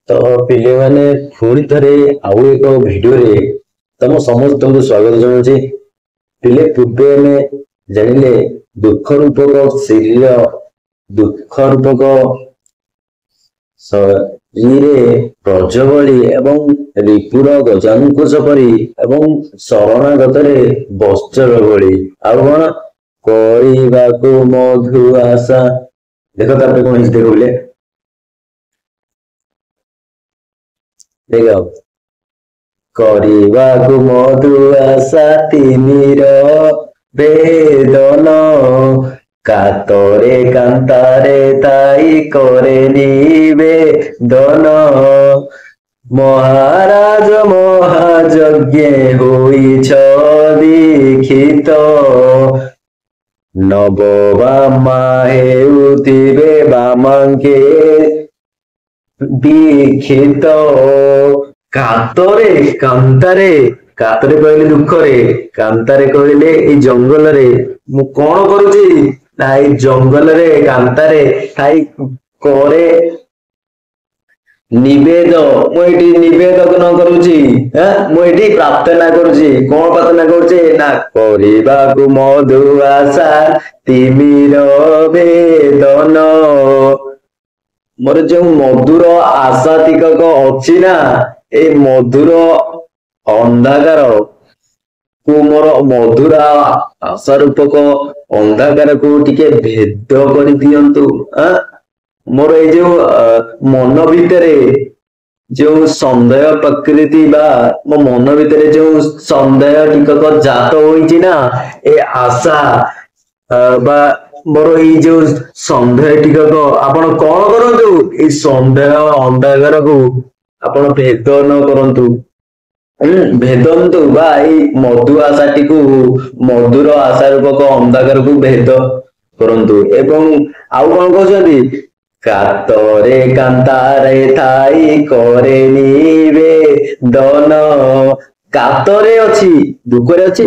ତ ପିଲେ ମାନେ ପୁଣି ଥରେ ଆଉ ଏକ ଭିଡିଓରେ ତମ ସମସ୍ତଙ୍କୁ ସ୍ୱାଗତ ଜଣାଉଛି। ପିଲେ ପୂର୍ବେ ଆମେ ଜାଣିଲେ ଦୁଃଖ ରୂପକ ଶ୍ରୀର ଦୁଃଖ ରୂପକ ଇରେ ବ୍ରଜବଳି ଏବଂ ରିପୁର ଗଜାନୁକୋଷ ପରି ଏବଂ ଶରଣାଗତରେ ବତ୍ସର ଭଳି ଆଉ କଣ କରିବାକୁ ମଧୁ ଆଶା। ଦେଖ ତାପରେ କଣ ହେଇଛି ଦେଖ ପିଲେ। ଦେଖ କରିବାକୁ ମଧୁ ଆଶା ତିମିର ବେଦନ କାତରେ କାନ୍ତାରେ ତାଇ କରେ ନିବେଦନ ମହାରାଜ ମହାଯଜ୍ଞେ ହୋଇଛ ଦୀକ୍ଷିତ ନବ ବାମା ହେଉଥିବେ ବାମାଙ୍କେ ଦୀକ୍ଷିତ କାତରେ କାନ୍ତାରେ କାତରେ କହିଲେ ଦୁଃଖରେ କାନ୍ତାରେ କହିଲେ ଏଇ ଜଙ୍ଗଲରେ ମୁଁ କଣ କରୁଛି ନା ଏଇ ଜଙ୍ଗଲରେ କାନ୍ତାରେ ଥାଇ କରେ ନିବେଦ ମୁଁ ଏଠି ନିବେଦନ କରୁଛି ମୁଁ ଏଠି ପ୍ରାର୍ଥନା କରୁଛି କଣ ପ୍ରାର୍ଥନା କରୁଛି ନା କରିବାକୁ ମଧୁ ଆଶା ତିମିର ବେଦନ ମୋର ଯୋଉ ମଧୁର ଆଶା ଟିକକ ଅଛି ନା ଏଇ ମଧୁର ଅନ୍ଧାକାର କୁ ମୋର ମଧୁର ଆଶା ରୂପକ ଅନ୍ଧାକାରକୁ ଟିକେ ଭେଦ କରିଦିଅନ୍ତୁ। ମୋର ଏଇ ଯୋଉ ମନ ଭିତରେ ଯୋଉ ସନ୍ଦେହ ପ୍ରକୃତି ବା ମୋ ମନ ଭିତରେ ଯୋଉ ସନ୍ଦେହ ଟିକକ ଜାତ ହୋଇଛି ନା ଏ ଆଶା ବା ମୋର ଏଇ ଯୋଉ ସନ୍ଦେହ ଟିକକ ଆପଣ କଣ କରନ୍ତୁ ଏଇ ସନ୍ଦେହ ଅନ୍ଧାକାରକୁ ଆପଣ ଭେଦ ନ କରନ୍ତୁ। ଭେଦନ୍ତୁ ବା ଏଇ ମଧୁ ଆଶାଟିକୁ ମଧୁର ଆଶା ରୂପକ ଅନ୍ଧକାରକୁ ଭେଦ କରନ୍ତୁ ଏବଂ ଆଉ କଣ କହୁଛନ୍ତି କାତରେ କାନ୍ତାରେ ଥାଇ କରେ ନିବେଦନ କାତରେ ଅଛି ଦୁଃଖରେ ଅଛି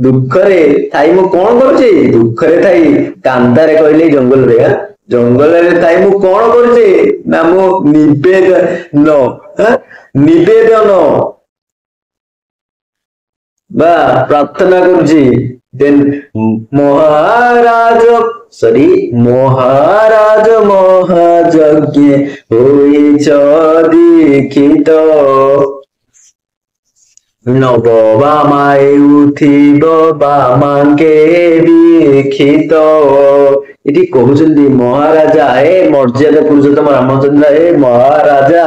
ଦୁଃଖରେ ଥାଇ ମୁଁ କଣ କରୁଛି ଦୁଃଖରେ ଥାଇ କାନ୍ତାରେ କହିଲେ ଜଙ୍ଗଲରେ ଜଙ୍ଗଲରେ ଥାଇ ମୁଁ କଣ କରୁଛି ନା ମୁଁ ନିବେଦନ ବା ପ୍ରାର୍ଥନା କରୁଛି ମହାରାଜ ମହାଯଜ୍ଞେ ହୋଇଛ ଦୀକ୍ଷିତ ନବ ବାମା ହେଉଥିବ ବାମାଙ୍କେ ଦୀକ୍ଷିତ ଏଠି କହୁଛନ୍ତି ମହାରାଜା ହେ ମର୍ଯ୍ୟାଦା ପୁରୁଷୋତ୍ତମ ରାମଚନ୍ଦ୍ର ହେ ମହାରାଜା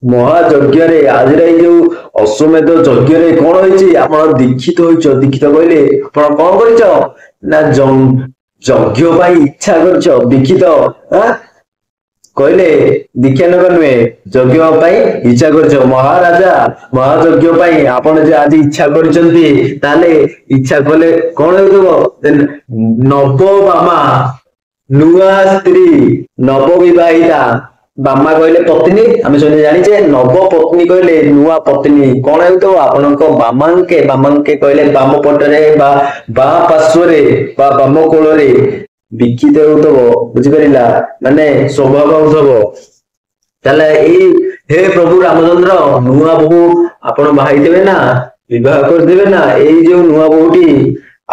ମହାଯଜ୍ଞରେ ଆଜିର ଏଇ ଯୋଉ ଅଶ୍ୱମେଧ ଯଜ୍ଞରେ କଣ ହେଇଛି ଆପଣ ଦୀକ୍ଷିତ ହୋଇଛ ଦୀକ୍ଷିତ କହିଲେ ଆପଣ କଣ କରିଛ ନା ଯଜ୍ଞ ପାଇଁ ଇଚ୍ଛା କରିଛ ଦୀକ୍ଷିତ କହିଲେ ଦୀକ୍ଷା ନେବା ନୁହେଁ ଯଜ୍ଞ ପାଇଁ ଇଚ୍ଛା କରିଛ ମହାରାଜା ମହାଯଜ୍ଞ ପାଇଁ ଆପଣ ଯେ ଆଜି ଇଚ୍ଛା କରିଛନ୍ତି ତାହେଲେ ଇଚ୍ଛା କଲେ କଣ ହେଉଥିବ ନବ ବାମା ନୂଆ ସ୍ତ୍ରୀ ନବ ବିବାହିତା ବାମା କହିଲେ ପତ୍ନୀ ଆମେ ସମସ୍ତେ ଜାଣିଛେ ନବ ପତ୍ନୀ କହିଲେ ନୂଆ ପତ୍ନୀ କଣ ହେଉଥିବ ଆପଣଙ୍କ ବାମାଙ୍କେ କହିଲେ ବାମ ପଟରେ ବା ପାର୍ଶ୍ଵରେ ବା ବାମ କୋଳରେ ଦୀକ୍ଷିତ ହେଉଥିବ ବୁଝିପାରିଲା ମାନେ ସ୍ୱଭାବ ହଉଥିବ ତାହେଲେ ଏଇ ହେ ପ୍ରଭୁ ରାମଚନ୍ଦ୍ର ନୂଆ ବୋହୂ ଆପଣ ବାହାଇଥିବେ ନା ବିବାହ କରିଥିବେ ନା ଏଇ ଯୋଉ ନୂଆ ବୋହୂଟି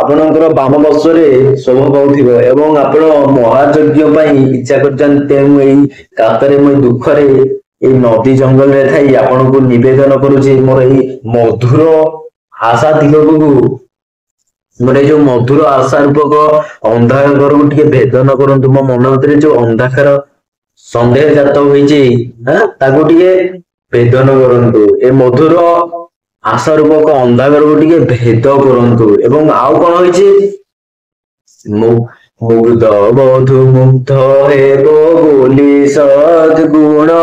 ଆପଣଙ୍କର ବାମ ବର୍ଷରେ ସ୍ୱଭାବ ହଉଥିବ ଏବଂ ଆପଣ ମହାଯଜ୍ଞ ପାଇଁ ଇଚ୍ଛା କରିଛନ୍ତି ତେଣୁ ଏଇ କାତରେ ମୁଁ ଦୁଃଖରେ ଏଇ ନଦୀ ଜଙ୍ଗଲରେ ଥାଇ ଆପଣଙ୍କୁ ନିବେଦନ କରୁଛି ମୋର ଏଇ ମଧୁର ଆଶା ଦିଗକୁ ମୋର ଏଇ ଯୋଉ ମଧୁର ଆଶା ରୂପକ ଅନ୍ଧାକାରକୁ ଟିକେ ଭେଦନ କରନ୍ତୁ ମୋ ମନ ଭିତରେ ଯୋଉ ଅନ୍ଧାକାର ସନ୍ଦେହ ଜାତ ହୋଇଛି ତାକୁ ଟିକେ ଭେଦନ କରନ୍ତୁ ଏ ମଧୁର ଆଶା ରୂପକ ଅନ୍ଧାକାରକୁ ଟିକେ ଭେଦ କରନ୍ତୁ ଏବଂ ଆଉ କଣ ହେଇଛି ମୁଗ୍ଧ ବଧୁ ମୁଗ୍ଧ ହେବ ବୋଲି ସଦ୍ଗୁଣ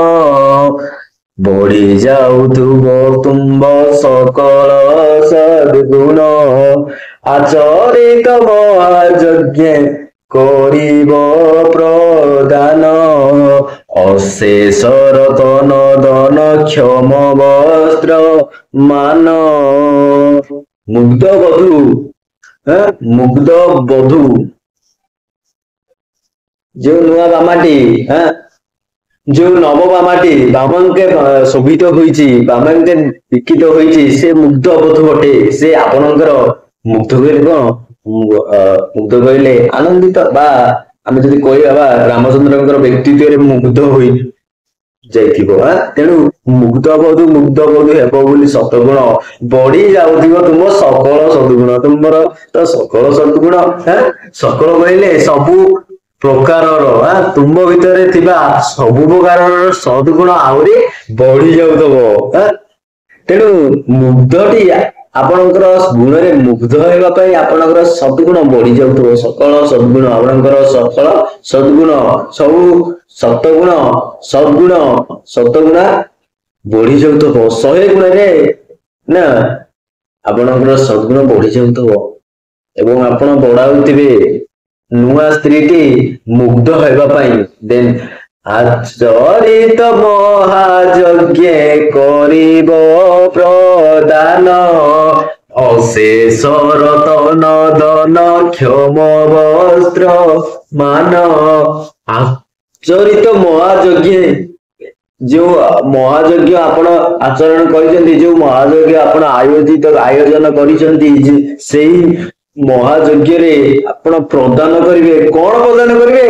ବଢି ଯାଉଥିବ ତୁମ୍ବ ସକଳ ସଦ୍ଗୁଣ ଆଚରିତ ମହାଯଜ୍ଞେ କରିବ ପ୍ରଦାନ ଅଶେଷ ରତନ ଦନ କ୍ଷମ ବସ୍ତ୍ର ମାନ ମୁଗ୍ଧ ବଧୁ ମୁଗ୍ଧ ବଧୁ ଯୋଉ ନୂଆ ବାମାଟି ଯୋଉ ନବବାମାଟି ବାମାଙ୍କେ ଶୋଭିତ ହୋଇଛି, ବାମାଙ୍କେ ଦୀକ୍ଷିତ ହୋଇଛି, ସେ ମୁଗ୍ଧ ବୋଧ ଅଟେ। ସେ ଆପଣଙ୍କର ମୁଗ୍ଧ କହିଲେ କଣ? ମୁଗ୍ଧ କହିଲେ ଆନନ୍ଦିତ, ବା ଆମେ ଯଦି କହିବା ବା ରାମଚନ୍ଦ୍ରଙ୍କର ବ୍ୟକ୍ତିତ୍ୱରେ ମୁଗ୍ଧ ହୋଇ ଯାଇଥିବ। ତେଣୁ ମୁଗ୍ଧ ବୋଧୁ ହେବ ବୋଲି ସତଗୁଣ ବଢି ଯାଉଥିବ ତୁମ ସକଳ ସଦ୍ଗୁଣ। ତୁମର ତ ସକଳ ସଦ୍ଗୁଣ, ସକଳ କହିଲେ ସବୁ ପ୍ରକାରର, ତୁମ ଭିତରେ ଥିବା ସବୁ ପ୍ରକାରର ସଦ୍ଗୁଣ ଆହୁରି ବଢି ଯାଉଥିବ। ତେଣୁ ମୁଗ୍ଧଟି ଆପଣଙ୍କର ଗୁଣରେ ମୁଗ୍ଧ ହେବା ପାଇଁ ଆପଣଙ୍କର ସଦ୍ଗୁଣ ବଢି ଯାଉଥିବ। ସକଳ ସଦ୍ଗୁଣ ଆପଣଙ୍କର, ସକଳ ସଦ୍ଗୁଣ ସବୁ ସତଗୁଣ ସଦ୍ଗୁଣ ସତଗୁଣା ବଢି ଯାଉଥିବ। 100 ଗୁଣରେ ନା ଆପଣଙ୍କର ସଦ୍ଗୁଣ ବଢି ଯାଉଥିବ ଏବଂ ଆପଣ ବଢାଉଥିବେ ନୂଆ ସ୍ତ୍ରୀଟି ମୁଗ୍ଧ ହେବା ପାଇଁ। ଦେନ୍ ଆଚରିତ ମହାଯଜ୍ଞେ କରିବ ପ୍ରଦାନ, ଅଶେଷ ରତନ ଧନ କ୍ଷମ ବସ୍ତ୍ର ମାନ। ଆଚରିତ ମହାଯଜ୍ଞେ, ଯୋଉ ମହାଯଜ୍ଞ ଆପଣ ଆଚରଣ କରିଛନ୍ତି, ଯୋଉ ମହାଯଜ୍ଞ ଆପଣ ଆୟୋଜନ କରିଛନ୍ତି, ସେଇ ମହାଯଜ୍ଞରେ ଆପଣ ପ୍ରଦାନ କରିବେ। କଣ ପ୍ରଦାନ କରିବେ?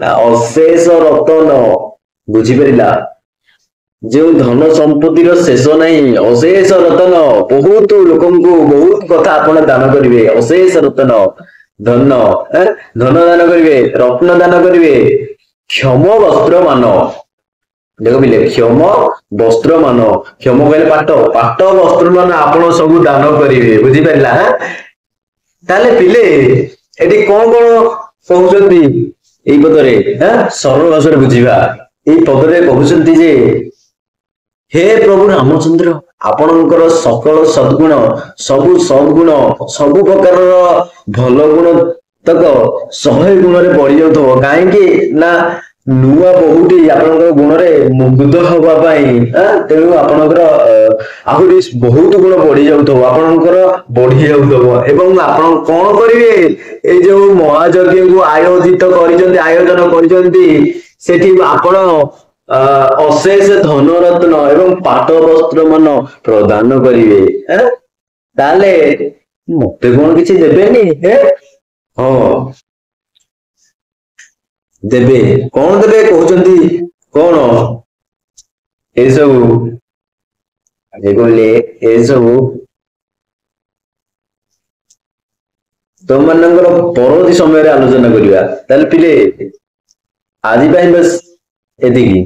ନା ଅଶେଷ ରତନ। ବୁଝିପାରିଲା? ଯେଉଁ ଧନ ସମ୍ପତ୍ତିର ଶେଷ ନାହିଁ, ଅଶେଷ ରତନ। ବହୁତ ଲୋକଙ୍କୁ ବହୁତ କଥା ଆପଣ ଦାନ କରିବେ। ଅଶେଷ ରତନ ଧନ, ଧନ ଦାନ କରିବେ, ରତ୍ନ ଦାନ କରିବେ। କ୍ଷମ ବସ୍ତ୍ର ମାନ, ଦେଖ ପିଲେ, କ୍ଷମ ବସ୍ତ୍ର ମାନ, କ୍ଷମ କହିଲେ ପାଟ, ପାଟ ବସ୍ତ୍ର ମାନ ଆପଣ ସବୁ ଦାନ କରିବେ। ବୁଝିପାରିଲା? ତାହେଲେ ପିଲେ ଏଠି କଣ କଣ କହୁଛନ୍ତି ଏଇ ପଦରେ? ସରଳ ଭାଷାରେ ବୁଝିବା। ଏଇ ପଦରେ କହୁଛନ୍ତି ଯେ ହେ ପ୍ରଭୁ ରାମଚନ୍ଦ୍ର, ଆପଣଙ୍କର ସକଳ ସଦ୍ଗୁଣ, ସବୁ ସଦ୍ଗୁଣ, ସବୁ ପ୍ରକାରର ଭଲ ଗୁଣ ତକ 100 ଗୁଣରେ ବଢି ଯାଉଥିବ। କାହିଁକି ନା ନୂଆ ବହୁଟି ଆପଣଙ୍କର ଗୁଣରେ ମୁଗ୍ଧ ହବା ପାଇଁ। ତେଣୁ ଆପଣଙ୍କର ଆହୁରି ବହୁତ ଗୁଣ ବଢି ଯାଉଥିବ, ଆପଣଙ୍କର ବଢି ଯାଉଥିବ। ଏବଂ ଆପଣ କଣ କରିବେ? ଏଇ ଯୋଉ ମହାଯଜ୍ଞକୁ ଆୟୋଜନ କରିଛନ୍ତି, ସେଠି ଆପଣ ଅଶେଷ ଧନରତ୍ନ ଏବଂ ପାଟ ବସ୍ତ୍ର ମାନ ପ୍ରଦାନ କରିବେ। ତାହେଲେ ମତେ କଣ କିଛି ଦେବେନି? ହଁ ଦେବେ। କଣ ଦେବେ କହୁଛନ୍ତି? କଣ ଏସବୁ? ଆଗେ କହିଲେ ଏସବୁ ତମମାନଙ୍କର ପରବର୍ତ୍ତୀ ସମୟରେ ଆଲୋଚନା କରିବା। ତାହେଲେ ପିଲେ ଆଜି ପାଇଁ ବସ୍ ଏତିକି।